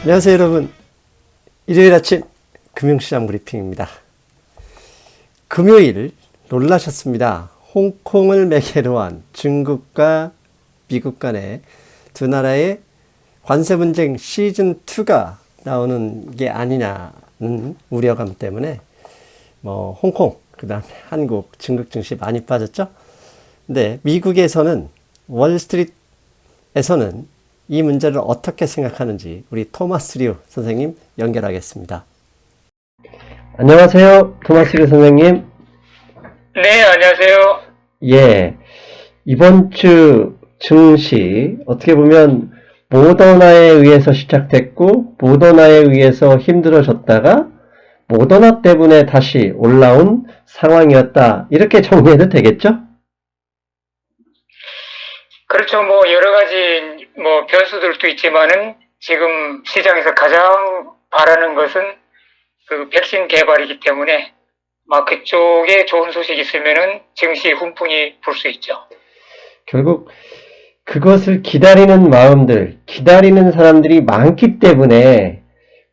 안녕하세요 여러분. 일요일 아침 금융시장 브리핑입니다. 금요일 놀라셨습니다. 홍콩을 매개로 한 중국과 미국 간의 두 나라의 관세 분쟁 시즌2가 나오는 게 아니냐는 우려감 때문에 홍콩, 그 다음에 한국, 중국 증시 많이 빠졌죠. 근데 미국에서는 월스트리트에서는 이 문제를 어떻게 생각하는지 우리 토마스 류 선생님 연결하겠습니다. 안녕하세요. 토마스 류 선생님. 네, 안녕하세요. 예. 이번 주 증시 어떻게 보면 모더나에 의해서 시작됐고 모더나에 의해서 힘들어졌다가 모더나 때문에 다시 올라온 상황이었다. 이렇게 정리해도 되겠죠? 그렇죠. 여러 가지, 변수들도 있지만은, 지금 시장에서 가장 바라는 것은 그 백신 개발이기 때문에, 그쪽에 좋은 소식이 있으면은 증시 훈풍이 불 수 있죠. 결국 그것을 기다리는 마음들, 기다리는 사람들이 많기 때문에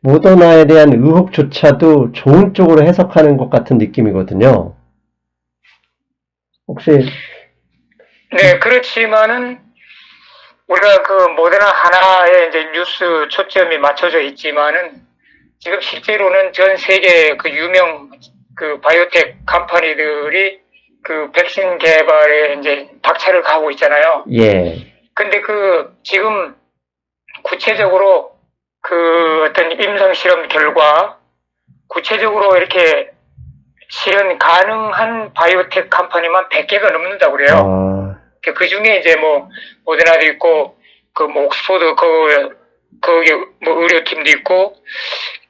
모더나에 대한 의혹조차도 좋은 쪽으로 해석하는 것 같은 느낌이거든요. 혹시 네, 그렇지만은, 우리가 그 모더나 하나에 이제 뉴스 초점이 맞춰져 있지만은, 지금 실제로는 전 세계 그 유명 그 바이오텍 컴퍼니들이 그 백신 개발에 이제 박차를 가하고 있잖아요. 예. 근데 지금 구체적으로 그 어떤 임상 실험 결과 구체적으로 이렇게 실현 가능한 바이오텍 컴퍼니만 100개가 넘는다고 그래요. 그 중에 이제 모더나도 있고, 옥스포드, 거기 의료팀도 있고,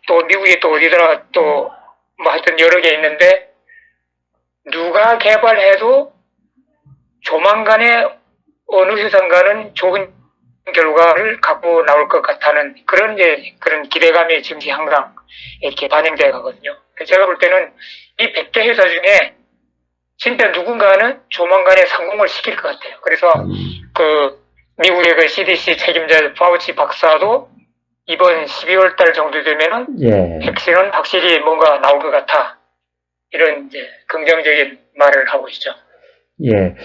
또 미국에 또 어디더라 하여튼 여러 개 있는데, 누가 개발해도 조만간에 어느 회사인가는 좋은 결과를 갖고 나올 것 같다는 그런 기대감이 증시 항상 이렇게 반영되어 가거든요. 제가 볼 때는 이 100개 회사 중에 진짜 누군가는 조만간에 성공을 시킬 것 같아요. 그래서 미국의 그 CDC 책임자 파우치 박사도 이번 12월 달 정도 되면은 백신은 확실히 뭔가 나올 것 같아. 이런 이제 긍정적인 말을 하고 있죠. 예.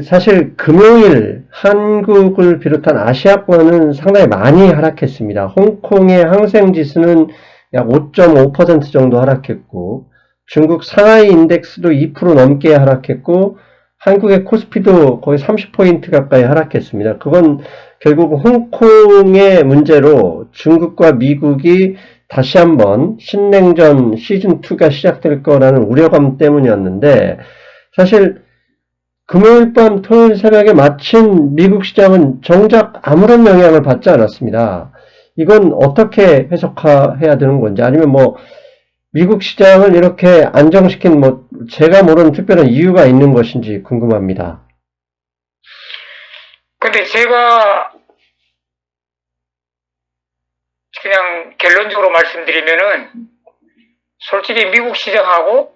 사실 금요일 한국을 비롯한 아시아권은 상당히 많이 하락했습니다. 홍콩의 항생지수는 약 5.5% 정도 하락했고, 중국 상하이 인덱스도 2% 넘게 하락했고, 한국의 코스피도 거의 30포인트 가까이 하락했습니다. 그건 결국 홍콩의 문제로 중국과 미국이 다시 한번 신냉전 시즌2가 시작될 거라는 우려감 때문이었는데, 사실 금요일 밤 토요일 새벽에 마친 미국 시장은 정작 아무런 영향을 받지 않았습니다. 이건 어떻게 해석해야 되는 건지, 아니면 미국 시장을 이렇게 안정시킨 제가 모르는 특별한 이유가 있는 것인지 궁금합니다. 근데 제가 그냥 결론적으로 말씀드리면은, 솔직히 미국 시장하고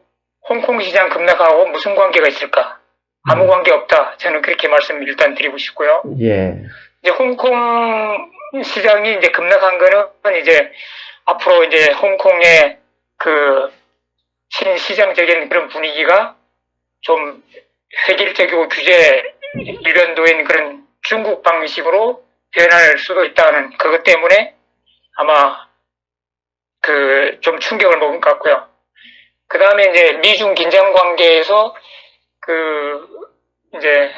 홍콩 시장 급락하고 무슨 관계가 있을까? 아무 관계 없다. 저는 그렇게 말씀 일단 드리고 싶고요. 예. 이제 홍콩 시장이 이제 급락한 거는 이제 앞으로 이제 홍콩의 그 신시장적인 그런 분위기가 좀 획일적이고 규제 일변도인 그런 중국 방식으로 변할 수도 있다는 그것 때문에 아마 좀 충격을 먹은 것 같고요. 그 다음에 이제 미중 긴장 관계에서 이제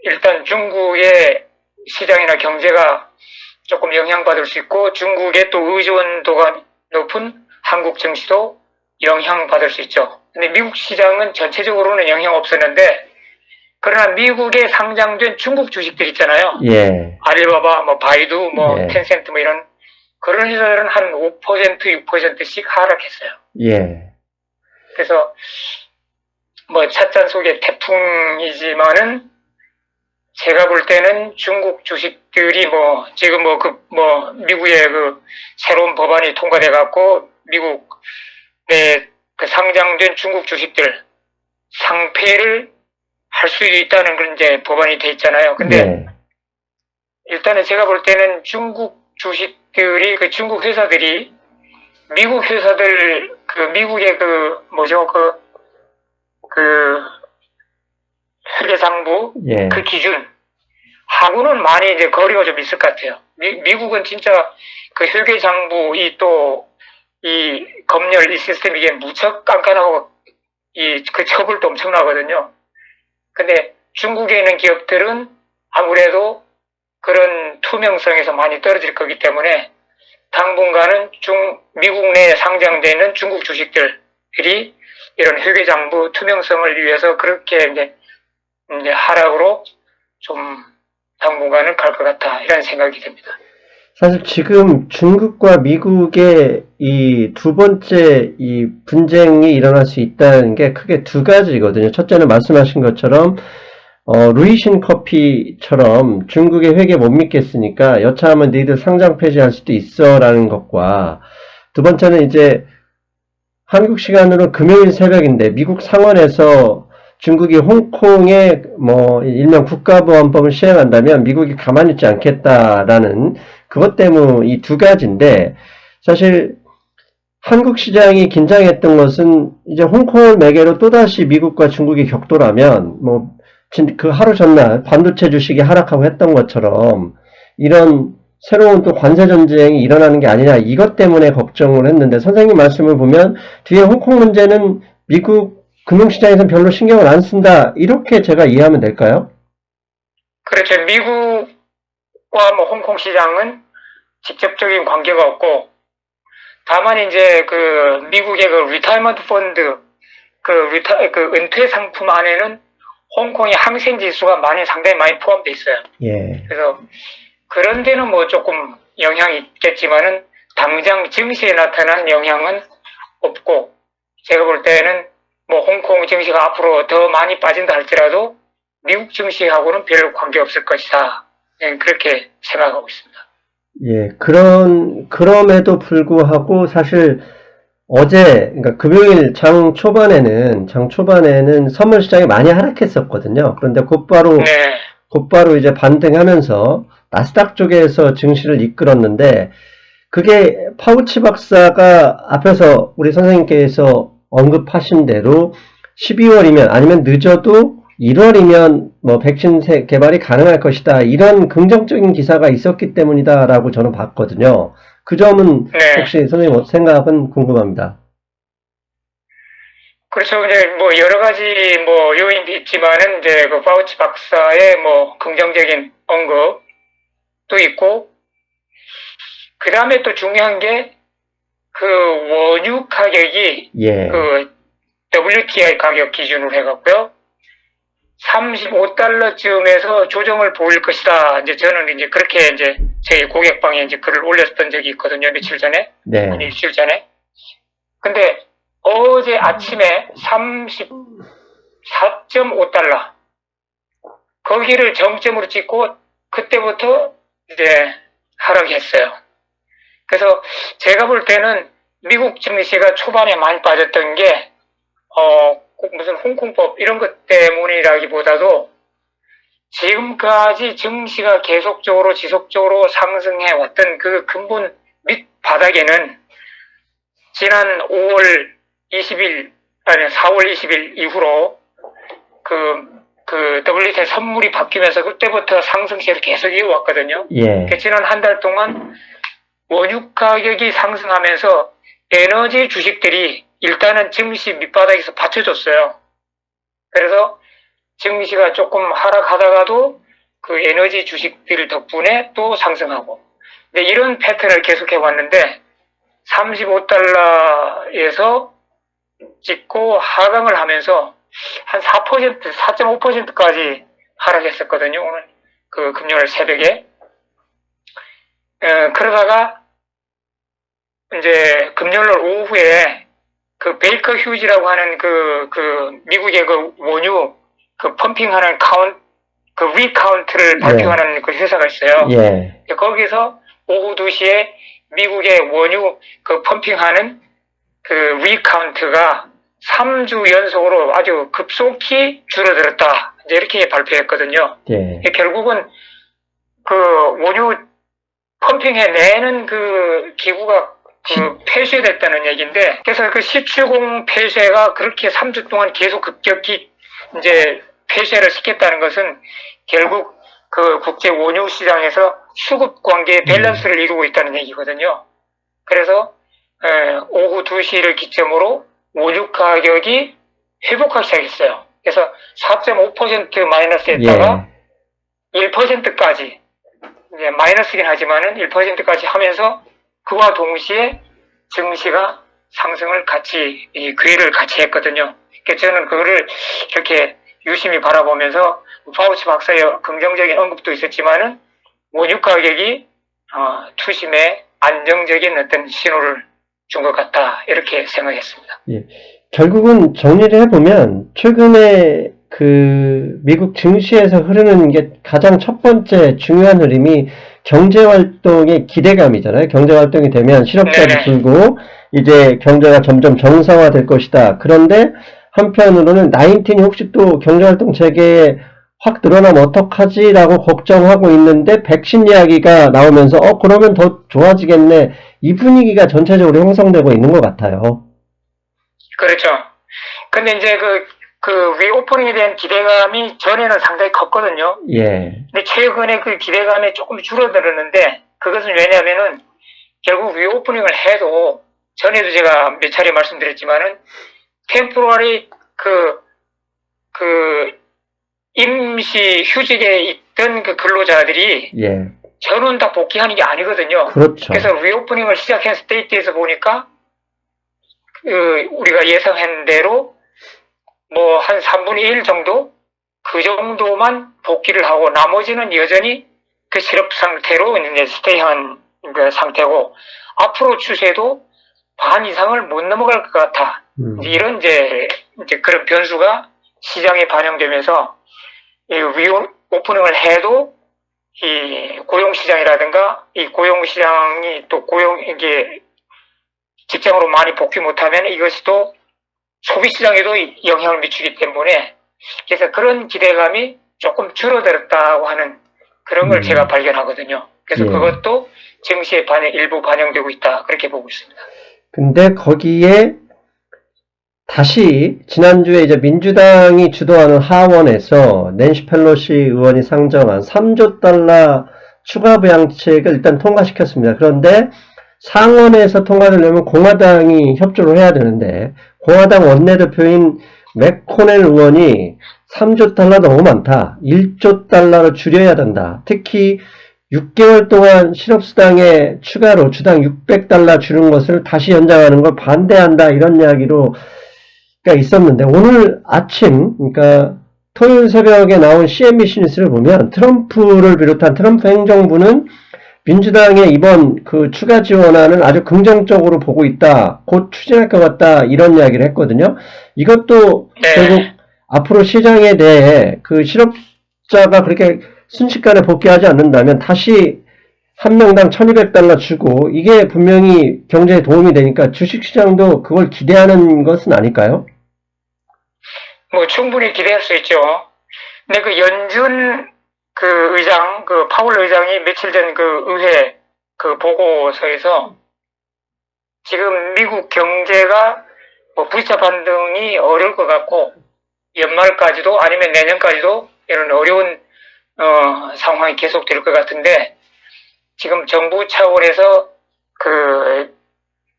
일단 중국의 시장이나 경제가 조금 영향받을 수 있고, 중국의 또 의존도가 높은 한국 증시도 영향받을 수 있죠. 근데 미국 시장은 전체적으로는 영향 없었는데, 그러나 미국에 상장된 중국 주식들 있잖아요. 예. 알리바바, 바이두, 예. 텐센트 이런 그런 회사들은 한 5%, 6%씩 하락했어요. 예. 그래서 찻잔 속의 태풍이지만은 제가 볼 때는 중국 주식들이 지금 미국의 새로운 법안이 통과돼 갖고 미국의 상장된 중국 주식들 상폐를 할 수 있다는 그런 이제 법안이 돼 있잖아요. 근데 일단은 제가 볼 때는 중국 주식 주식들이, 그 중국 회사들이 미국 회사들, 그 미국의 그 뭐죠, 그 회계장부 예. 그 기준 하고는 많이 이제 거리가 좀 있을 것 같아요. 미국은 진짜 그 회계장부 이 검열 이 시스템 이게 무척 깐깐하고 그 처벌도 엄청나거든요. 근데 중국에 있는 기업들은 아무래도 그런 투명성에서 많이 떨어질 거기 때문에 당분간은 미국 내에 상장되는 중국 주식들이 이런 회계장부 투명성을 위해서 그렇게 이제 하락으로 좀 당분간은 갈 것 같다 이런 생각이 듭니다. 사실 지금 중국과 미국의 이 두 번째 이 분쟁이 일어날 수 있다는 게 크게 두 가지거든요. 첫째는 말씀하신 것처럼 루이신 커피처럼 중국의 회계 못 믿겠으니까 여차하면 너희들 상장 폐지할 수도 있어라는 것과 두 번째는 이제 한국 시간으로 금요일 새벽인데 미국 상원에서 중국이 홍콩에 뭐 일명 국가보안법을 시행한다면 미국이 가만히 있지 않겠다라는 그것 때문 이 두 가지인데 사실 한국 시장이 긴장했던 것은 이제 홍콩을 매개로 또다시 미국과 중국이 격돌하면 뭐 그 하루 전날 반도체 주식이 하락하고 했던 것처럼 이런 새로운 또 관세 전쟁이 일어나는 게 아니냐 이것 때문에 걱정을 했는데 선생님 말씀을 보면 뒤에 홍콩 문제는 미국 금융시장에서는 별로 신경을 안 쓴다 이렇게 제가 이해하면 될까요? 그렇죠. 미국과 뭐 홍콩 시장은 직접적인 관계가 없고 다만 이제 그 미국의 그 리타이먼트 펀드 그 은퇴 상품 안에는 홍콩의 항생 지수가 상당히 많이 포함되어 있어요. 예. 그래서 그런 데는 뭐 조금 영향이 있겠지만은 당장 증시에 나타난 영향은 없고 제가 볼 때는 뭐 홍콩 증시가 앞으로 더 많이 빠진다 할지라도 미국 증시하고는 별 관계 없을 것이다. 그렇게 생각하고 있습니다. 예, 그럼에도 불구하고 사실 어제, 그러니까 금요일 장 초반에는 선물 시장이 많이 하락했었거든요. 그런데 네. 곧바로 이제 반등하면서 나스닥 쪽에서 증시를 이끌었는데, 그게 파우치 박사가 앞에서 우리 선생님께서 언급하신 대로 12월이면 아니면 늦어도 1월이면 뭐 백신 개발이 가능할 것이다. 이런 긍정적인 기사가 있었기 때문이다라고 저는 봤거든요. 그 점은 네. 혹시 선생님 생각은 궁금합니다. 그렇죠. 이제 뭐 여러 가지 뭐 요인도 있지만은 이제 그 파우치 박사의 뭐 긍정적인 언급도 있고 그 다음에 또 중요한 게 그 원유 가격이 예. 그 WTI 가격 기준으로 해갖고요. 35달러쯤에서 조정을 보일 것이다. 이제 저는 이제 그렇게 이제 제 고객방에 이제 글을 올렸던 적이 있거든요. 며칠 전에. 네. 아니, 일주일 전에. 근데 어제 아침에 34.5달러. 거기를 정점으로 찍고 그때부터 이제 하락했어요. 그래서 제가 볼 때는 미국 증시가 초반에 많이 빠졌던 게 꼭 무슨 홍콩법 이런 것 때문이라기보다도 지금까지 증시가 계속적으로 지속적으로 상승해 왔던 그 근본 밑바닥에는 지난 4월 20일 이후로 그 WTI 선물이 바뀌면서 그때부터 상승세를 계속 이어왔거든요. 예. 지난 한 달 동안 원유 가격이 상승하면서 에너지 주식들이 일단은 증시 밑바닥에서 받쳐줬어요. 그래서 증시가 조금 하락하다가도 그 에너지 주식들 덕분에 또 상승하고. 근데 이런 패턴을 계속해 왔는데 35달러에서 찍고 하강을 하면서 한 4%, 4.5%까지 하락했었거든요. 오늘 그 금요일 새벽에. 그러다가 이제 금요일 오후에 그 베이커 휴지라고 하는 그 미국의 그 원유 그 펌핑하는 그 리카운트를 발표하는 그 회사가 있어요. 예. 거기서 오후 2시에 미국의 원유 그 펌핑하는 그 리카운트가 3주 연속으로 아주 급속히 줄어들었다. 이제 이렇게 발표했거든요. 예. 결국은 그 원유 펌핑해내는 그 기구가 폐쇄됐다는 얘기인데, 그래서 그 시추공 폐쇄가 그렇게 3주 동안 계속 급격히 이제 폐쇄를 시켰다는 것은 결국 그 국제 원유 시장에서 수급 관계의 밸런스를 이루고 있다는 얘기거든요. 그래서 오후 2시를 기점으로 원유 가격이 회복하기 시작했어요. 그래서 4.5% 마이너스였다가 1%까지 이제 마이너스긴 하지만은 1%까지 하면서 그와 동시에 증시가 상승을 같이 기회를 같이 했거든요. 그래서 저는 그거를 이렇게 유심히 바라보면서 파우치 박사의 긍정적인 언급도 있었지만은 원유 가격이 투심에 안정적인 어떤 신호를 준 것 같다 이렇게 생각했습니다. 예. 결국은 정리를 해보면 최근에 그 미국 증시에서 흐르는 게 가장 첫 번째 중요한 흐름이 경제활동의 기대감이잖아요. 경제활동이 되면 실업자도 줄고 이제 경제가 점점 정상화될 것이다. 그런데 한편으로는 19이 혹시 또 경제활동 재개에 확 늘어나면 어떡하지라고 걱정하고 있는데 백신 이야기가 나오면서 그러면 더 좋아지겠네. 이 분위기가 전체적으로 형성되고 있는 것 같아요. 그렇죠. 근데 이제 그 리오프닝에 대한 기대감이 전에는 상당히 컸거든요. 예. 근데 최근에 그 기대감이 조금 줄어들었는데 그것은 왜냐하면은 결국 리오프닝을 해도 전에도 제가 몇 차례 말씀드렸지만은 템포러리 임시 휴직에 있던 그 근로자들이 전원 다 복귀하는 게 아니거든요. 그렇죠. 그래서 리오프닝을 시작한 스테이트에서 보니까 우리가 예상한 대로 뭐 한 3분의 1 정도 그 정도만 복귀를 하고 나머지는 여전히 그 실업 상태로 이제 스테이한 그 상태고 앞으로 추세도 반 이상을 못 넘어갈 것 같아. 이런 이제 그런 변수가 시장에 반영되면서 이 리오프닝을 해도 이 고용시장이라든가 이 고용시장이 또 이게 직장으로 많이 복귀 못하면 이것이 또 소비시장에도 영향을 미치기 때문에 그래서 그런 기대감이 조금 줄어들었다고 하는 그런 걸 제가 발견하거든요. 그래서 그것도 증시에 일부 반영되고 있다 그렇게 보고 있습니다. 근데 거기에 다시 지난주에 이제 민주당이 주도하는 하원에서 낸시 펠로시 의원이 상정한 3조 달러 추가 부양책을 일단 통과시켰습니다. 그런데 상원에서 통과되려면 공화당이 협조를 해야 되는데 공화당 원내대표인 맥코넬 의원이 3조 달러 너무 많다. 1조 달러로 줄여야 된다. 특히 6개월 동안 실업수당에 추가로 주당 600달러 주는 것을 다시 연장하는 걸 반대한다. 이런 이야기로 있었는데 오늘 아침 그러니까 토요일 새벽에 나온 CNBC 뉴스를 보면 트럼프를 비롯한 트럼프 행정부는 민주당의 이번 그 추가 지원안을 아주 긍정적으로 보고 있다. 곧 추진할 것 같다. 이런 이야기를 했거든요. 이것도 결국 앞으로 시장에 대해 그 실업자가 그렇게 순식간에 복귀하지 않는다면 다시 한 명당 1200달러 주고 이게 분명히 경제에 도움이 되니까 주식시장도 그걸 기대하는 것은 아닐까요? 뭐 충분히 기대할 수 있죠. 근데 그 연준 그 의장, 그 파월 의장이 며칠 전 그 의회 그 보고서에서 지금 미국 경제가 뭐 부채 반등이 어려울 것 같고 연말까지도 아니면 내년까지도 이런 어려운 상황이 계속될 것 같은데 지금 정부 차원에서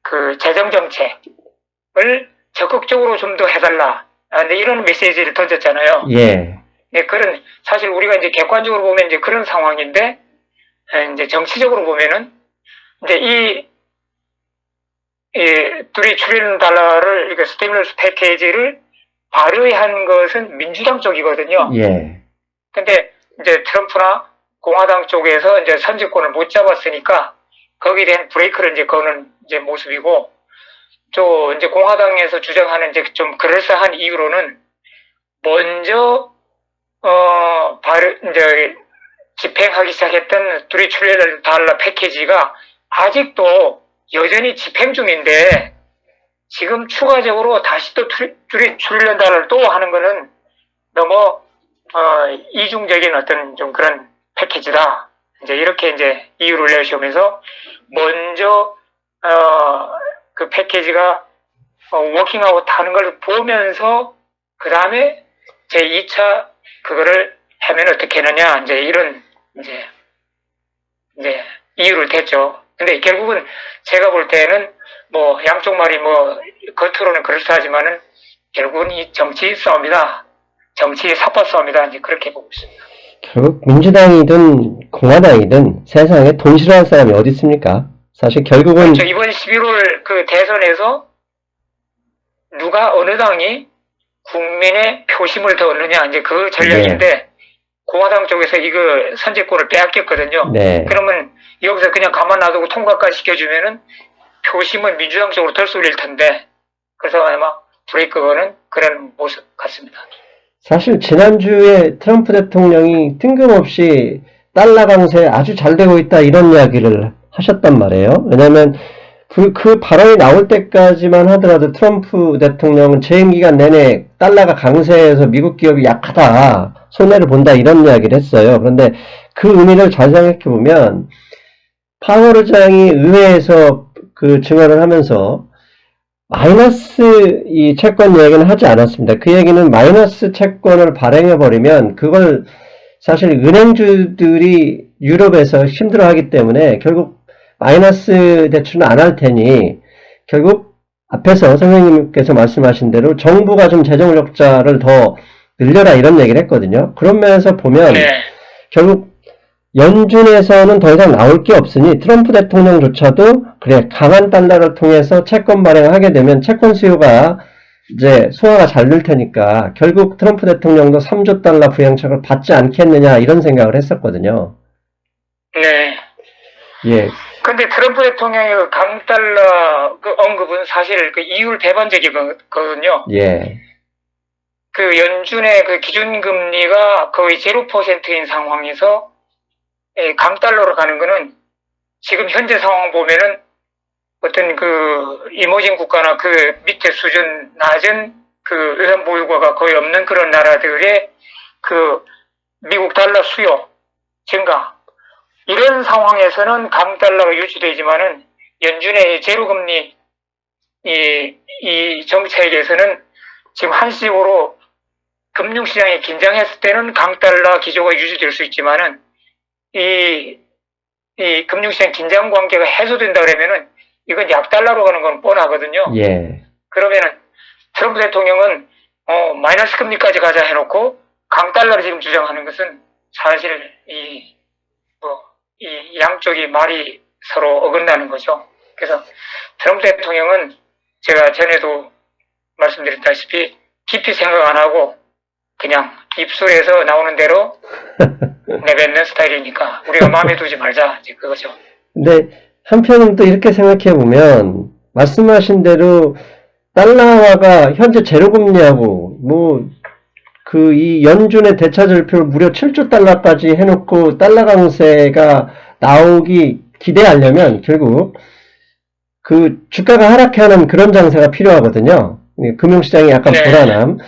그 재정 정책을 적극적으로 좀 더 해달라. 근데 이런 메시지를 던졌잖아요. 네, 사실 우리가 이제 객관적으로 보면 이제 그런 상황인데, 이제 정치적으로 보면은, 이제 $2 트릴리언 이렇게 스티뮬러스 패키지를 발의한 것은 민주당 쪽이거든요. 근데 이제 트럼프나 공화당 쪽에서 이제 선제권을 못 잡았으니까 거기에 대한 브레이크를 이제 거는 이제 모습이고, 또 이제 공화당에서 주장하는 이제 좀 그럴싸한 이유로는 먼저 이제 집행하기 시작했던 $2 트릴리언 패키지가 아직도 여전히 집행 중인데 지금 추가적으로 다시 또 $2 트릴리언 또 하는 거는 너무 이중적인 어떤 좀 그런 패키지다. 이제 이렇게 이제 이유를 내시면서 먼저 그 패키지가 워킹아웃 하는 걸 보면서 그 다음에 제 2차 그거를 하면 어떻게 하느냐 이제 이런 이제 이유를 댔죠. 근데 결국은 제가 볼 때는 뭐 양쪽 말이 뭐 겉으로는 그럴싸하지만은 결국은 이 정치 싸움이다. 정치의 사파 싸움이다. 이제 그렇게 보고 있습니다. 결국 민주당이든 공화당이든 세상에 돈 싫어하는 사람이 어디 있습니까? 사실 결국은 그렇죠. 이번 11월 그 대선에서 누가 어느 당이 국민의 표심을 더 얻느냐 이제 그 전략인데 공화당 쪽에서 이거 선제권을 빼앗겼거든요. 네. 그러면 여기서 그냥 가만 놔두고 통과까지 시켜주면은 표심은 민주당 쪽으로 덜 쏠릴 텐데 그래서 아마 브레이크 거는 그런 모습 같습니다. 사실 지난주에 트럼프 대통령이 뜬금없이 달러 강세 아주 잘 되고 있다 이런 이야기를 하셨단 말이에요. 왜냐하면 그 발언이 나올 때까지만 하더라도 트럼프 대통령은 재임 기간 내내 달러가 강세해서 미국 기업이 약하다, 손해를 본다 이런 이야기를 했어요. 그런데 그 의미를 잘 생각해보면 파월 의장이 의회에서 그 증언을 하면서 마이너스 이 채권 이야기는 하지 않았습니다. 그 얘기는 마이너스 채권을 발행해버리면 그걸 사실 은행주들이 유럽에서 힘들어하기 때문에 결국 마이너스 대출은 안 할 테니 결국 앞에서 선생님께서 말씀하신 대로 정부가 좀 재정 적자를 더 늘려라 이런 얘기를 했거든요. 그런 면에서 보면 결국 연준에서는 더 이상 나올 게 없으니 트럼프 대통령조차도 그래 강한 달러를 통해서 채권 발행을 하게 되면 채권 수요가 이제 소화가 잘 될 테니까 결국 트럼프 대통령도 3조 달러 부양책을 받지 않겠느냐 이런 생각을 했었거든요. 네. 예. 근데 트럼프 대통령의 그 강달러 그 언급은 사실 그 이율 배반적이거든요. 예. 그 연준의 그 기준금리가 거의 0%인 상황에서 강달러로 가는 거는 지금 현재 상황 보면은 어떤 그 이머징 국가나 그 밑에 수준 낮은 그 외환 보유고가 거의 없는 그런 나라들의 그 미국 달러 수요 증가 이런 상황에서는 강달러가 유지되지만은 연준의 제로금리 이 정책에서는 지금 한시적으로 금융시장이 긴장했을 때는 강달러 기조가 유지될 수 있지만은 이 금융시장 긴장 관계가 해소된다 그러면은 이건 약달러로 가는 건 뻔하거든요. 예. 그러면은 트럼프 대통령은 마이너스 금리까지 가자 해놓고 강달러를 지금 주장하는 것은 사실 이 양쪽이 말이 서로 어긋나는 거죠. 그래서 트럼프 대통령은 제가 전에도 말씀드렸다시피 깊이 생각 안 하고 그냥 입술에서 나오는 대로 내뱉는 스타일이니까 우리가 마음에 두지 말자 이제 그거죠. 근데 한편은 또 이렇게 생각해 보면 말씀하신 대로 달러화가 현재 제로금리하고 뭐 그 이 연준의 대차절표 무려 7조 달러까지 해놓고 달러 강세가 나오기 기대하려면 결국 그 주가가 하락하는 그런 장세가 필요하거든요. 금융시장이 약간 불안함.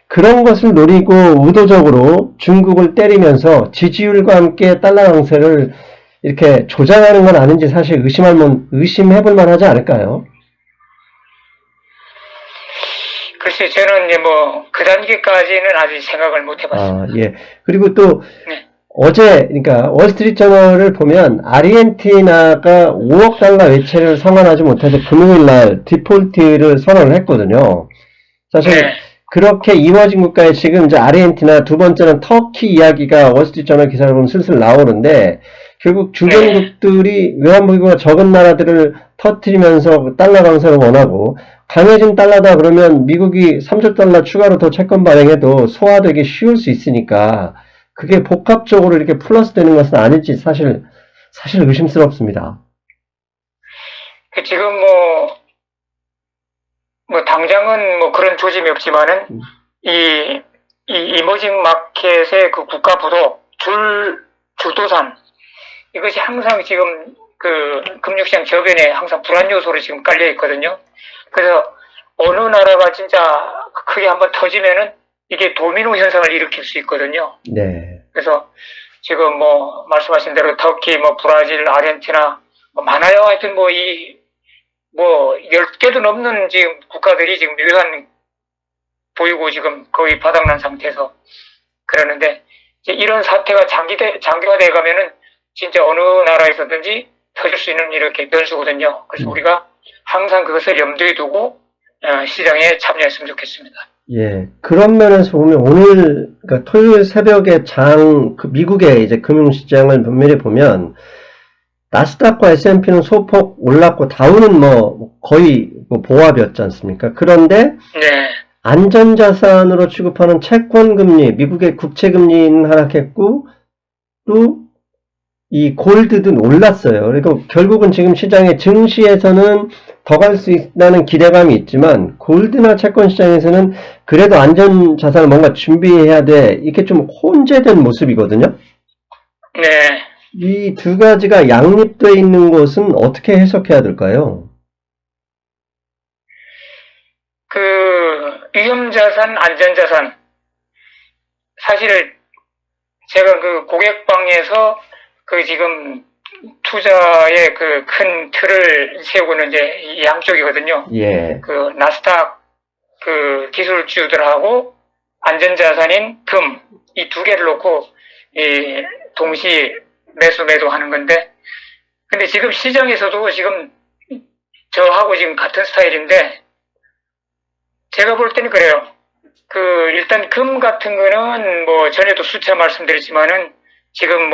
그런 것을 노리고 의도적으로 중국을 때리면서 지지율과 함께 달러 강세를 이렇게 조장하는 건 아닌지 사실 의심해볼 만하지 않을까요? 글쎄, 저는 이제 그 단계까지는 아직 생각을 못 해봤습니다. 예. 그리고 또, 어제, 그러니까, 월스트리트저널을 보면, 아르헨티나가 5억 달러 외채를 상환하지 못해서 금요일날 디폴트를 선언을 했거든요. 사실, 그렇게 이머징 국가에 지금 이제 아르헨티나, 두 번째는 터키 이야기가 월스트리트저널 기사를 보면 슬슬 나오는데, 결국 주변국들이 외환보유고가 적은 나라들을 터뜨리면서 달러 강세를 원하고 강해진 달러다 그러면 미국이 3조 달러 추가로 더 채권 발행해도 소화되기 쉬울 수 있으니까 그게 복합적으로 이렇게 플러스 되는 것은 아닐지 사실 의심스럽습니다. 지금 당장은 그런 조짐이 없지만은 이 이머징 마켓의 그 국가 부도 줄도산 이것이 항상 지금 그 금융시장 저변에 항상 불안 요소로 지금 깔려 있거든요. 그래서 어느 나라가 진짜 크게 한번 터지면은 이게 도미노 현상을 일으킬 수 있거든요. 네. 그래서 지금 뭐 말씀하신 대로 터키, 뭐 브라질, 아르헨티나 뭐 많아요. 하여튼 뭐 10개도 넘는 지금 국가들이 지금 유효한 보이고 지금 거의 바닥난 상태에서 그러는데, 이제 이런 사태가 장기화돼 가면은 진짜 어느 나라에서든지 터질 수 있는 이렇게 변수거든요. 그래서 우리가 항상 그것을 염두에 두고 시장에 참여했으면 좋겠습니다. 예. 그런 면에서 보면 오늘, 그러니까 토요일 새벽에 미국의 이제 금융시장을 면밀히 보면, 나스닥과 S&P는 소폭 올랐고, 다우는 거의 보합이었지 않습니까? 그런데, 네. 안전자산으로 취급하는 채권금리, 미국의 국채금리는 하락했고, 또, 이 골드도 올랐어요. 그러니까 결국은 지금 시장의 증시에서는 더 갈 수 있다는 기대감이 있지만, 골드나 채권 시장에서는 그래도 안전자산을 뭔가 준비해야 돼. 이렇게 좀 혼재된 모습이거든요. 네. 이 두 가지가 양립되어 있는 것은 어떻게 해석해야 될까요? 위험자산, 안전자산. 사실, 제가 고객방에서 지금 투자의 큰 틀을 세우고는 이제 양쪽이거든요. 예. 나스닥 기술주들하고 안전자산인 금, 이 두 개를 놓고, 동시 매도 하는 건데, 근데 지금 시장에서도 지금 저하고 지금 같은 스타일인데, 제가 볼 때는 그래요. 일단 금 같은 거는 전에도 수차 말씀드렸지만은 지금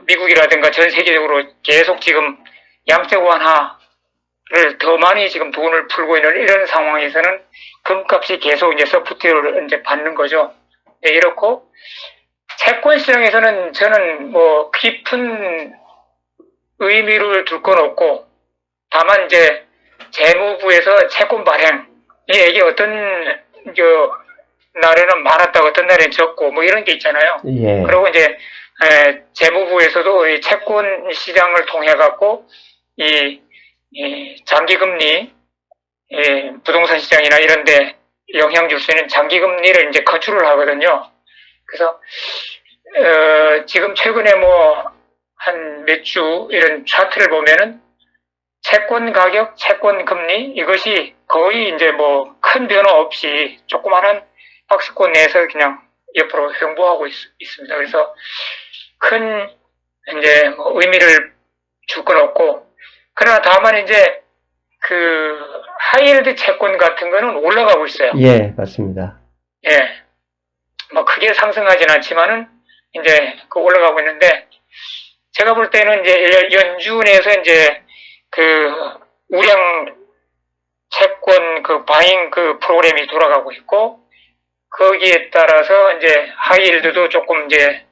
미국이라든가 전 세계적으로 계속 지금 양적 완화를 더 많이 지금 돈을 풀고 있는 이런 상황에서는 금값이 계속 이제 서포트를 이제 받는 거죠. 네, 이렇고 채권 시장에서는 저는 깊은 의미를 둘 건 없고, 다만 이제 재무부에서 채권 발행, 이게 어떤 날에는 많았다고 어떤 날에는 적고 이런 게 있잖아요. 예. 그리고 이제 재무부에서도 이 채권 시장을 통해 갖고 이 장기금리, 부동산 시장이나 이런 데 영향 줄 수 있는 장기금리를 이제 컨트롤 하거든요. 그래서 지금 최근에 한 몇 주 이런 차트를 보면은 채권 가격, 채권 금리, 이것이 거의 이제 큰 변화 없이 조그마한 박스권 내에서 그냥 옆으로 횡보하고 있습니다. 그래서 큰 이제 의미를 줄 건 없고, 그러나 다만 이제 하이힐드 채권 같은 거는 올라가고 있어요. 예, 맞습니다. 예. 크게 상승하진 않지만은 이제 올라가고 있는데, 제가 볼 때는 이제 연준에서 이제 우량 채권 바잉 프로그램이 돌아가고 있고, 거기에 따라서 이제 하이힐드도 조금 이제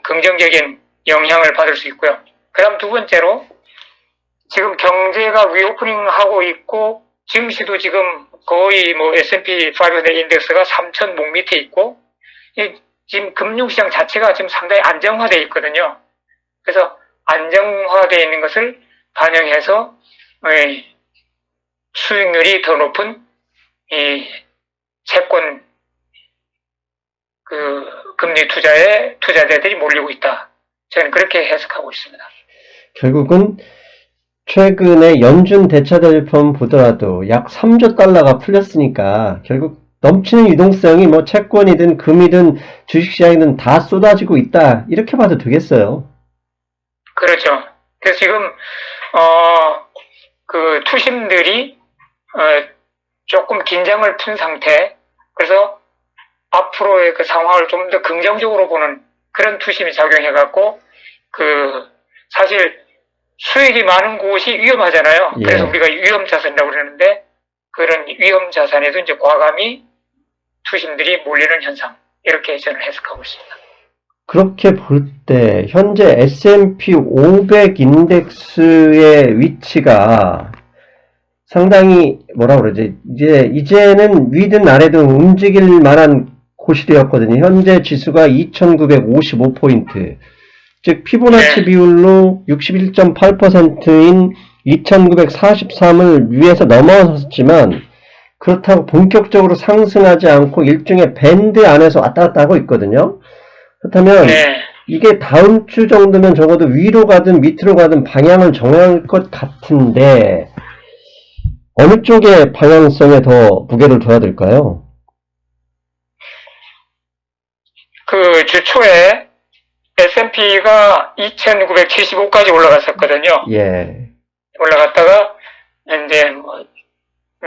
긍정적인 영향을 받을 수 있고요. 그다음 두 번째로 지금 경제가 리오프닝 하고 있고, 증시도 지금 거의 S&P 500 인덱스가 3,000목 밑에 있고, 지금 금융시장 자체가 지금 상당히 안정화되어 있거든요. 그래서 안정화되어 있는 것을 반영해서 수익률이 더 높은 이 채권 금리 투자에 투자자들이 몰리고 있다. 저는 그렇게 해석하고 있습니다. 결국은 최근에 연준 대차대조품 보더라도 약 3조 달러가 풀렸으니까 결국 넘치는 유동성이 채권이든 금이든 주식시장이든 다 쏟아지고 있다. 이렇게 봐도 되겠어요. 그렇죠. 그래서 지금 투심들이 조금 긴장을 푼 상태. 그래서 앞으로의 상황을 좀 더 긍정적으로 보는 그런 투심이 작용해갖고 사실 수익이 많은 곳이 위험하잖아요. 예. 그래서 우리가 위험자산이라고 그러는데, 그런 위험자산에도 이제 과감히 투심들이 몰리는 현상, 이렇게 저는 해석하고 있습니다. 그렇게 볼 때 현재 S&P 500 인덱스의 위치가 상당히 이제는 위든 아래든 움직일 만한 곳이 되었거든요. 현재 지수가 2955포인트, 즉 피보나치 비율로 61.8%인 2943을 위에서 넘어섰지만, 그렇다고 본격적으로 상승하지 않고 일종의 밴드 안에서 왔다 갔다 하고 있거든요. 그렇다면 이게 다음 주 정도면 적어도 위로 가든 밑으로 가든 방향을 정할 것 같은데, 어느 쪽의 방향성에 더 무게를 둬야 될까요? 그 주 초에 S&P가 2,975까지 올라갔었거든요. 예, 올라갔다가 이제 뭐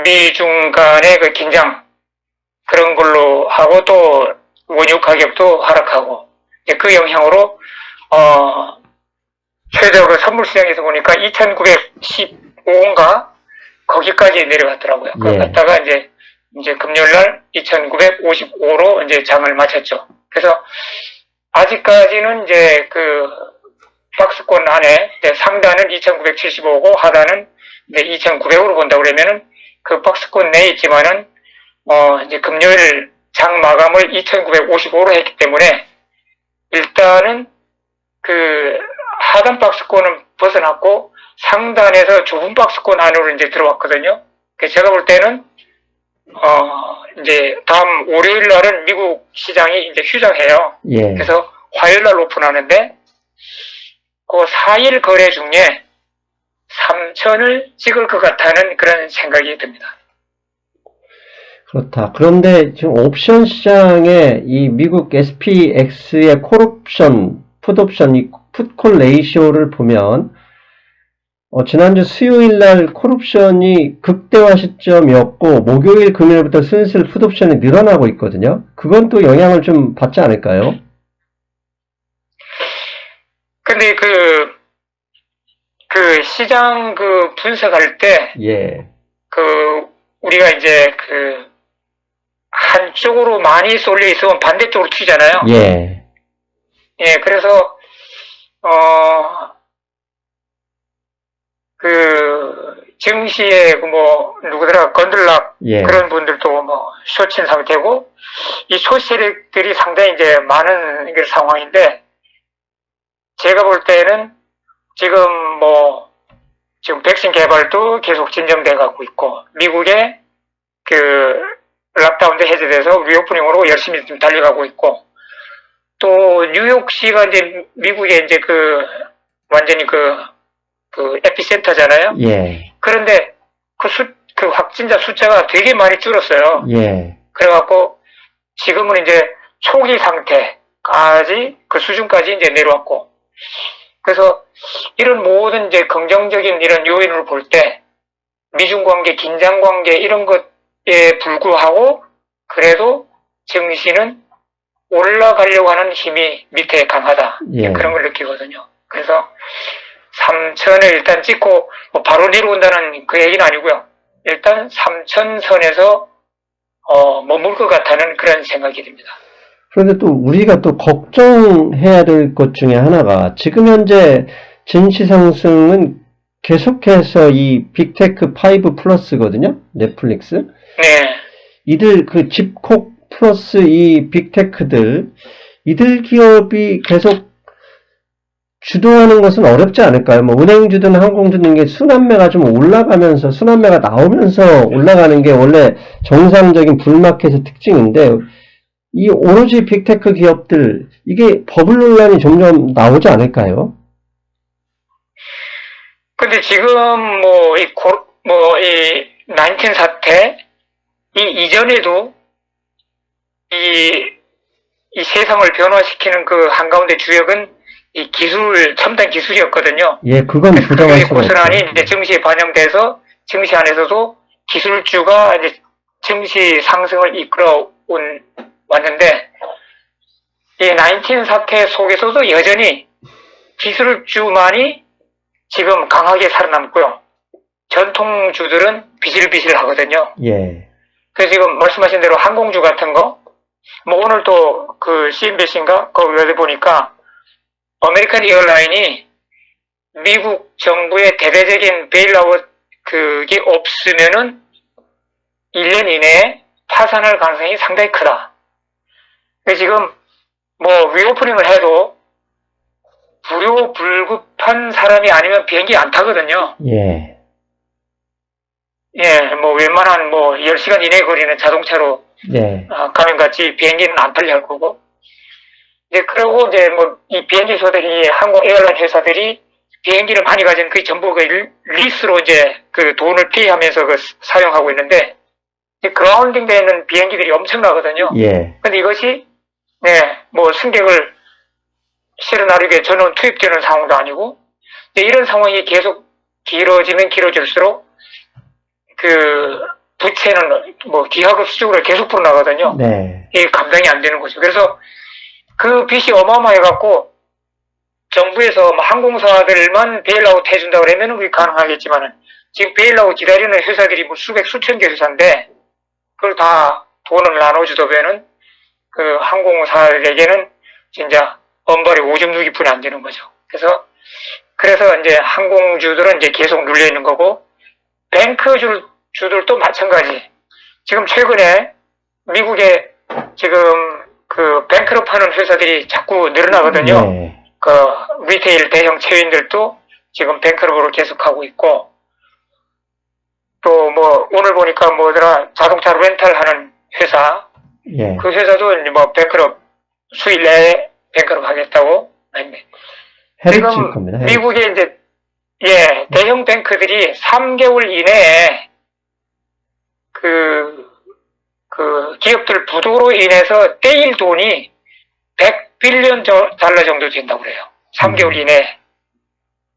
미중 간의 그 긴장 그런 걸로 하고 또 원유 가격도 하락하고 이제 그 영향으로 최저 그 선물 시장에서 보니까 2,915인가 거기까지 내려갔더라고요. 예. 그 갔다가 이제 금요일 날 2,955로 이제 장을 마쳤죠. 그래서 아직까지는 이제 그 박스권 안에 이제 상단은 2,975고 하단은 이제 2,900으로 본다 그러면은 그 박스권 내에 있지만은 이제 금요일 장 마감을 2,955로 했기 때문에 일단은 그 하단 박스권은 벗어났고 상단에서 좁은 박스권 안으로 이제 들어왔거든요. 그래서 제가 볼 때는 이제 다음 월요일 날은 미국 시장이 이제 휴장해요. 예. 그래서 화요일 날 오픈하는데 그 4일 거래 중에 3천을 찍을 것 같다는 그런 생각이 듭니다. 그렇다. 그런데 지금 옵션 시장에 이 미국 SPX의 콜옵션, 풋옵션, 이 풋콜 레이시오를 보면, 지난주 수요일 날 콜옵션이 극대화 시점이었고, 목요일, 금요일부터 슬슬 풋옵션이 늘어나고 있거든요. 그건 또 영향을 좀 받지 않을까요? 근데 그 시장 그 분석할 때, 예, 우리가 이제 한쪽으로 많이 쏠려 있으면 반대쪽으로 튀잖아요. 예, 예, 그래서, 증시에 누구더라, 건들락 예, 그런 분들도 쇼친 상태고, 이 쇼세력들이 상당히 이제 많은 상황인데, 제가 볼 때는 지금 지금 백신 개발도 계속 진정돼 가고 있고, 미국의 락다운도 해제돼서 리오프닝으로 열심히 좀 달려가고 있고, 또 뉴욕시가 이제 미국의 이제 완전히 에피센터잖아요. 예, 그런데 그 확진자 숫자가 되게 많이 줄었어요. 예, 그래갖고 지금은 이제 초기 상태까지 그 수준까지 이제 내려왔고, 그래서 이런 모든 이제 긍정적인 이런 요인을 볼 때 미중 관계, 긴장 관계 이런 것에 불구하고 그래도 증시는 올라가려고 하는 힘이 밑에 강하다. 예. 그런 걸 느끼거든요. 그래서 3천을 일단 찍고 바로 내려온다는 그 얘기는 아니고요. 일단 3천선에서 머물 것 같다는 그런 생각이 듭니다. 그런데 또 우리가 또 걱정해야 될 것 중에 하나가 지금 현재 증시 상승은 계속해서 이 빅테크 5 플러스거든요. 넷플릭스. 네. 이들 집콕 플러스 이 빅테크들 이들 기업이 계속 주도하는 것은 어렵지 않을까요? 은행주든 항공주든 게 순환매가 좀 올라가면서 순환매가 나오면서 올라가는 게 원래 정상적인 불마켓의 특징인데 이 오로지 빅테크 기업들 이게 버블 논란이 점점 나오지 않을까요? 근데 지금 이 19 사태 이전에도 이 세상을 변화시키는 그 한가운데 주역은 이 첨단 기술이었거든요. 예, 그건 부정할 수가 없죠. 고스란히 이제 증시에 반영돼서 증시 안에서도 기술주가 이제 증시 상승을 이끌어 왔는데 이 19 사태 속에서도 여전히 기술주만이 지금 강하게 살아남고요. 전통주들은 비실비실 하거든요. 예. 그래서 지금 말씀하신 대로 항공주 같은 거, 오늘 또 CNBC인가? 거기 보니까 아메리칸 에어라인이 미국 정부의 대대적인 베일아웃 그게 없으면은 1년 이내에 파산할 가능성이 상당히 크다. 근데 지금 리오프닝을 해도 불효불급한 사람이 아니면 비행기 안 타거든요. 예. 예, 웬만한 10시간 이내 거리는 자동차로 예. 가면 같이 비행기는 안 탈려 할 거고. 이제 그러고 이제 뭐 이 비행기소들이 한국 에어라인 회사들이 비행기를 많이 가진 그 전부 그 리스로 이제 그 돈을 피하면서 그 사용하고 있는데 그라운딩 되어 있는 비행기들이 엄청나거든요. 예. 근데 이것이 뭐 승객을 실은 나르게 전원 투입되는 상황도 아니고 이런 상황이 계속 길어지면 길어질수록 그 부채는 뭐 기하급 수준으로 계속 불어나거든요. 네. 이게 감당이 안 되는 거죠. 그래서 그 빚이 어마어마해갖고 정부에서 뭐 항공사들만 베일아웃 해준다고 그러면 그게 가능하겠지만은 지금 베일아웃 기다리는 회사들이 뭐 수백 수천 개 회사인데 그걸 다 돈을 나눠주더라면 그 항공사에게는 진짜 엄발이 오줌 누기뿐이 안 되는 거죠. 그래서 이제 항공주들은 이제 계속 눌려 있는 거고 뱅크주들도 마찬가지. 지금 최근에 미국에 지금 그 뱅크로 파는 회사들이 자꾸 늘어나거든요. 네. 그 리테일 대형 체인들도 지금 뱅크로를 계속하고 있고 또 뭐 오늘 보니까 뭐더라 자동차 렌탈하는 회사 예. 그 회사도 이제 뭐 뱅크로 수일 내에 뱅크로 하겠다고 해를 칠 지금 겁니다. 미국의 이제 대형 뱅크들이 3개월 이내에 그 기업들 부도로 인해서 떼일 돈이 100빌리언 달러 정도 된다고 그래요. 3개월 이내에.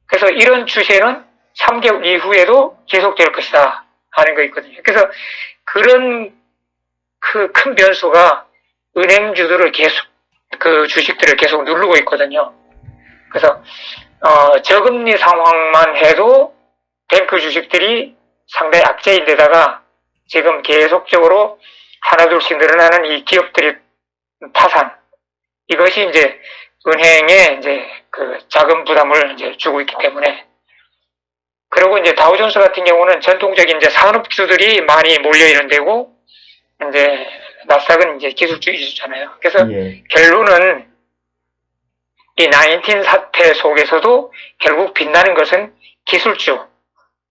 그래서 이런 추세는 3개월 이후에도 계속될 것이다 하는 거 있거든요. 그래서 그런 그 큰 변수가 은행주들을 계속 그 주식들을 계속 누르고 있거든요. 그래서 저금리 상황만 해도 뱅크 주식들이 상당히 악재인데다가 지금 계속적으로 하나둘씩 늘어나는 이 기업들의 파산 이것이 이제 은행에 이제 그 자금 부담을 이제 주고 있기 때문에 그리고 이제 다우존스 같은 경우는 전통적인 이제 산업주들이 많이 몰려 있는 데고 이제 나스닥은 이제 기술주의잖아요. 그래서 예. 결론은 이 19 사태 속에서도 결국 빛나는 것은 기술주,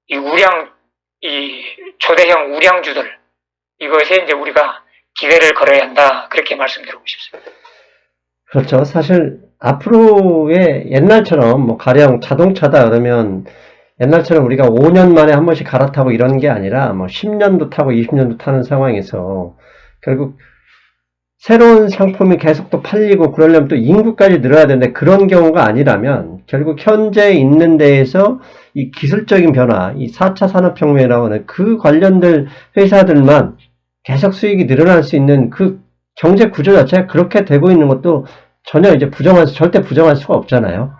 이 초대형 우량주들, 이것에 이제 우리가 기대를 걸어야 한다. 그렇게 말씀드리고 싶습니다. 그렇죠. 사실 앞으로의 옛날처럼 뭐 가령 자동차다 그러면 옛날처럼 우리가 5년 만에 한 번씩 갈아타고 이런 게 아니라 뭐 10년도 타고 20년도 타는 상황에서 결국 새로운 상품이 계속 또 팔리고 그러려면 또 인구까지 늘어야 되는데 그런 경우가 아니라면 결국 현재 있는 데에서 이 기술적인 변화, 이 4차 산업혁명이라고 하는 그 관련된 회사들만 계속 수익이 늘어날 수 있는 그 경제 구조 자체가 그렇게 되고 있는 것도 전혀 이제 절대 부정할 수가 없잖아요.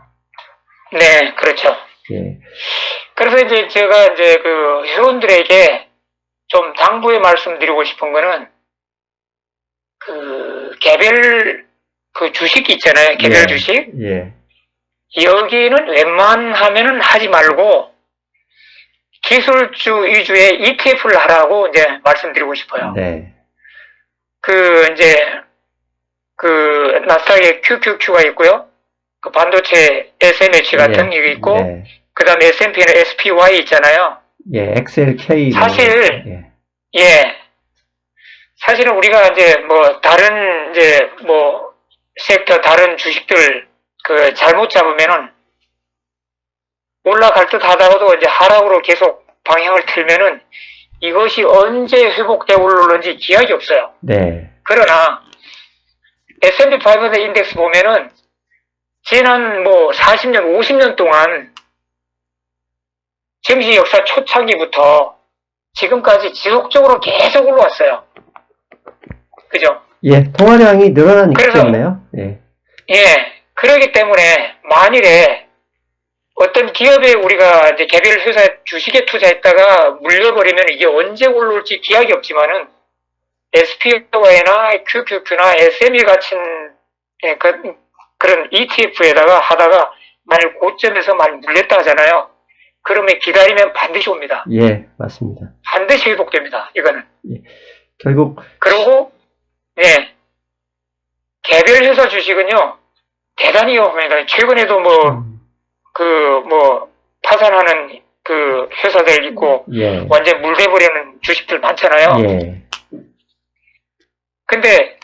네, 그렇죠. 예. 그래서 이제 제가 이제 그 회원들에게 좀 당부의 말씀드리고 싶은 거는 그 개별 그 주식 있잖아요. 개별 예. 주식. 예. 여기는 웬만하면은 하지 말고 기술주 위주의 ETF를 하라고 이제 말씀드리고 싶어요. 네. 그 이제 그 나스닥에 QQQ가 있고요. 그 반도체 SMH 같은 게 있고 네. 그다음에 S&P는 SPY 있잖아요. 예, XLK. 사실 예. 사실은 우리가 이제 뭐 다른 이제 뭐 섹터 다른 주식들 그 잘못 잡으면은 올라갈 듯 하다가도 이제 하락으로 계속 방향을 틀면은 이것이 언제 회복되고 오르는지 기약이 없어요. 네. 그러나 S&P 500 인덱스 보면은 지난 뭐 40년, 50년 동안 증시 역사 초창기부터 지금까지 지속적으로 계속 올라왔어요. 그죠? 예, 통화량이 늘어나기 그래서, 때문에요. 예. 예. 그러기 때문에 만일에 어떤 기업에 우리가 이제 개별 회사 주식에 투자했다가 물려버리면 이게 언제 올라올지 기약이 없지만은 SPY나 QQQ나 SME 같은 그런 ETF에다가 하다가 만일 고점에서 많이 물렸다 하잖아요. 그러면 기다리면 반드시 옵니다. 예, 맞습니다. 반드시 회복됩니다. 이거는. 예. 결국 그리고 개별 회사 주식은요 대단히 위험합니다. 최근에도 파산하는 그 회사들 있고 예. 완전 물대버리는 주식들 많잖아요. 예. 근데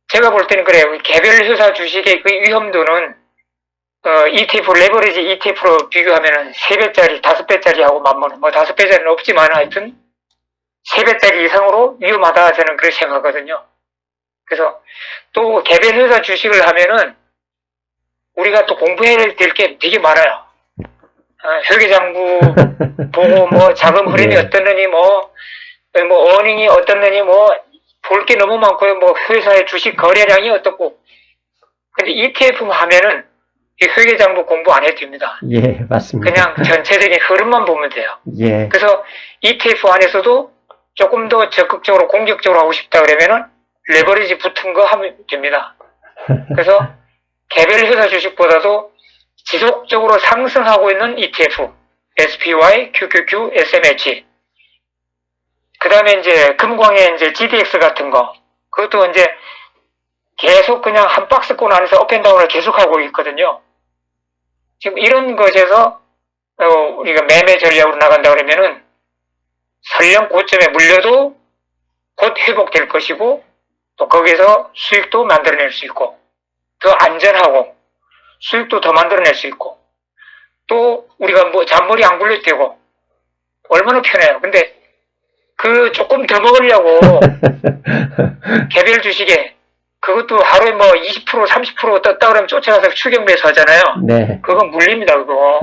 제가 볼 때는 그래요. 개별 회사 주식의 그 위험도는 ETF, 레버리지 ETF로 비교하면은 3배짜리, 5배짜리하고 맞먹는, 뭐 5배짜리는 없지만 하여튼 3배짜리 이상으로 위험하다 저는 그렇게 생각하거든요. 그래서 또 개별 회사 주식을 하면은 우리가 또 공부해야 될 게 되게 많아요. 회계장부 보고 뭐 자금 흐름이 예. 어떻느니 뭐 어닝이 어떻느니 뭐 볼 게 너무 많고요. 뭐 회사의 주식 거래량이 어떻고. 근데 ETF 하면은 이 회계장부 공부 안 해도 됩니다. 예, 맞습니다. 그냥 전체적인 흐름만 보면 돼요. 예. 그래서 ETF 안에서도 조금 더 적극적으로 공격적으로 하고 싶다 그러면은 레버리지 붙은 거 하면 됩니다. 그래서 개별 회사 주식보다도 지속적으로 상승하고 있는 ETF, SPY, QQQ, SMH. 그 다음에 이제 금광의 이제 GDX 같은 거. 그것도 이제 계속 그냥 한 박스권 안에서 업앤다운을 계속하고 있거든요. 지금 이런 것에서 우리가 매매 전략으로 나간다 그러면은 설령 고점에 물려도 곧 회복될 것이고 또 거기서 수익도 만들어낼 수 있고 더 안전하고 수익도 더 만들어낼 수 있고 또 우리가 뭐 잔머리 안 굴릴 때고 얼마나 편해요. 근데 그 조금 더 먹으려고 개별 주식에 그것도 하루에 뭐 20%, 30% 떴다 그러면 쫓아가서 추격 매수하잖아요. 네. 그건 물립니다, 그거.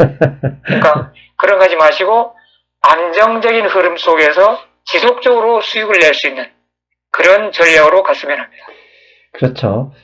그러니까 그런 거 하지 마시고 안정적인 흐름 속에서 지속적으로 수익을 낼 수 있는 그런 전략으로 갔으면 합니다. 그렇죠.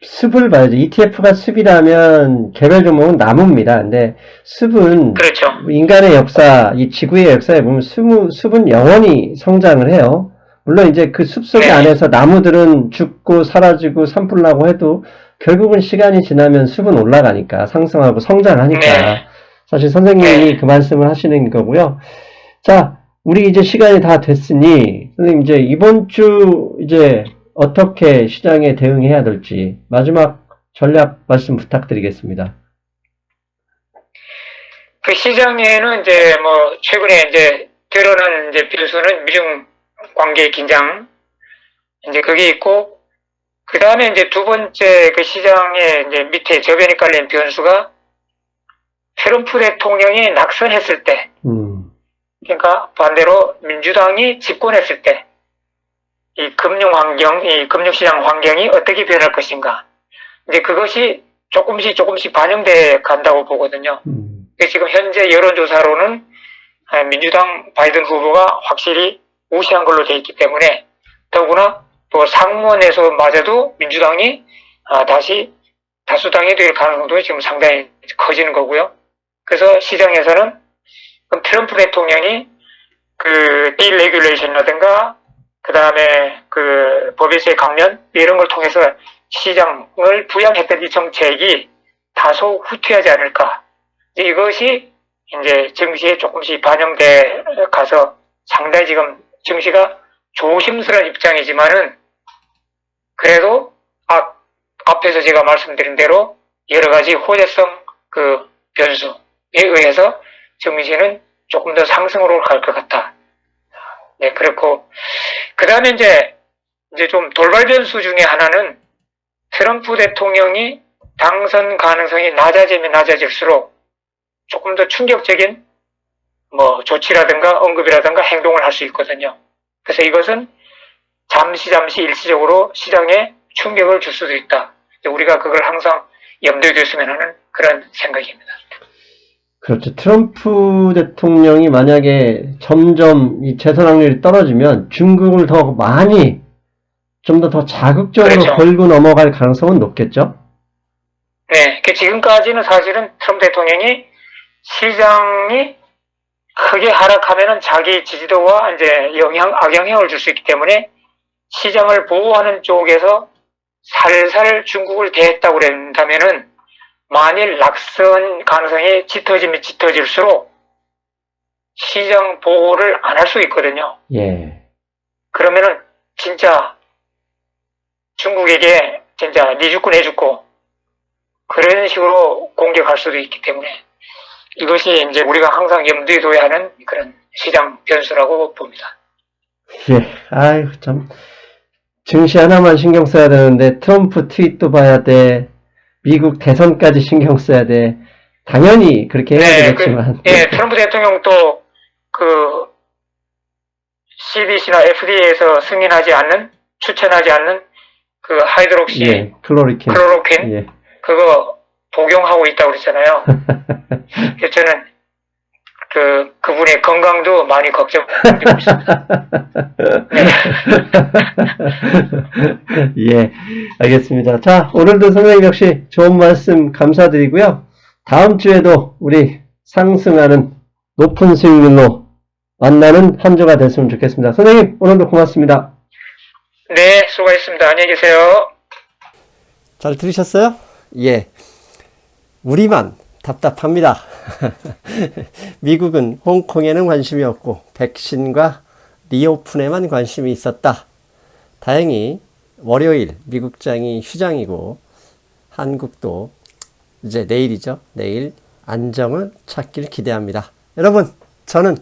습을 봐야죠. ETF가 습이라면 개별 종목은 나무입니다. 근데 습은 그렇죠. 인간의 역사, 이 지구의 역사에 보면 습은 영원히 성장을 해요. 물론 이제 그 숲 속에 네. 안에서 나무들은 죽고 사라지고 산불나고 해도 결국은 시간이 지나면 숲은 올라가니까 상승하고 성장하니까 네. 사실 선생님이 네. 그 말씀을 하시는 거고요. 자, 우리 이제 시간이 다 됐으니 선생님 이제 이번 주 이제 어떻게 시장에 대응해야 될지 마지막 전략 말씀 부탁드리겠습니다. 그 시장에는 이제 뭐 최근에 이제 드러난 이제 변수는 미중 관계 긴장 이제 그게 있고 그 다음에 이제 두 번째 그 시장에 이제 밑에 저변이 깔린 변수가 트럼프 대통령이 낙선했을 때 그러니까 반대로 민주당이 집권했을 때 이 금융 환경, 이 금융시장 환경이 어떻게 변할 것인가. 이제 그것이 조금씩 반영돼 간다고 보거든요. 지금 현재 여론조사로는 민주당 바이든 후보가 확실히 우세한 걸로 돼 있기 때문에 더구나 또 상원에서마저도 민주당이 다시 다수당이 될 가능성도 지금 상당히 커지는 거고요. 그래서 시장에서는 그럼 트럼프 대통령이 그 디레귤레이션이라든가 그 다음에 그 법인세 강연 이런 걸 통해서 시장을 부양했던 이 정책이 다소 후퇴하지 않을까. 이것이 이제 증시에 조금씩 반영돼 가서 상당히 지금 증시가 조심스러운 입장이지만은 그래도 앞에서 제가 말씀드린 대로 여러 가지 호재성 그 변수에 의해서 증시는 조금 더 상승으로 갈 것 같다. 네, 그렇고 그 다음에 이제 좀 돌발 변수 중에 하나는 트럼프 대통령이 당선 가능성이 낮아지면 낮아질수록 조금 더 충격적인 뭐 조치라든가 언급이라든가 행동을 할 수 있거든요. 그래서 이것은 잠시 일시적으로 시장에 충격을 줄 수도 있다. 우리가 그걸 항상 염두에 뒀으면 하는 그런 생각입니다. 그렇죠. 트럼프 대통령이 만약에 점점 이 재선 확률이 떨어지면 중국을 더 많이 좀 더 자극적으로 그렇죠. 걸고 넘어갈 가능성은 높겠죠? 네, 지금까지는 사실은 트럼프 대통령이 시장이 크게 하락하면은 자기 지지도와 이제 악영향을 줄 수 있기 때문에 시장을 보호하는 쪽에서 살살 중국을 대했다고 그랬다면은 만일 낙선 가능성이 짙어지면 짙어질수록 시장 보호를 안 할 수 있거든요. 예. 그러면은 진짜 중국에게 진짜 니 죽고 내 죽고 그런 식으로 공격할 수도 있기 때문에 이것이 이제 우리가 항상 염두에 둬야 하는 그런 시장 변수라고 봅니다. 예. 아유, 참. 증시 하나만 신경 써야 되는데 트럼프 트윗도 봐야 돼. 미국 대선까지 신경 써야 돼. 당연히 그렇게 해야 네, 되겠지만. 트럼프 대통령도 그 CDC나 FDA에서 승인하지 않는, 추천하지 않는 그 하이드록시 예, 클로리킨. 클로로퀸 예. 그거 복용하고 있다고 그랬잖아요. 그래서 저는 그분의 건강도 많이 걱정되고 있습니다. 네. 예, 알겠습니다. 자, 오늘도 선생님 역시 좋은 말씀 감사드리고요. 다음 주에도 우리 상승하는 높은 수익률로 만나는 한 주가 됐으면 좋겠습니다. 선생님, 오늘도 고맙습니다. 네, 수고하셨습니다. 안녕히 계세요. 잘 들으셨어요? 예. 우리만 답답합니다. 미국은 홍콩에는 관심이 없고 백신과 리오픈에만 관심이 있었다. 다행히 월요일 미국장이 휴장이고 한국도 이제 내일이죠. 내일 안정을 찾길 기대합니다. 여러분, 저는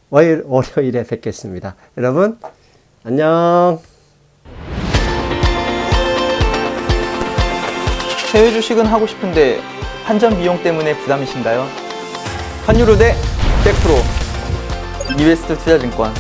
월요일에 뵙겠습니다. 여러분, 안녕. 해외 주식은 하고 싶은데 환전 비용 때문에 부담이신가요? 환율 우대 100% 이베스트 투자증권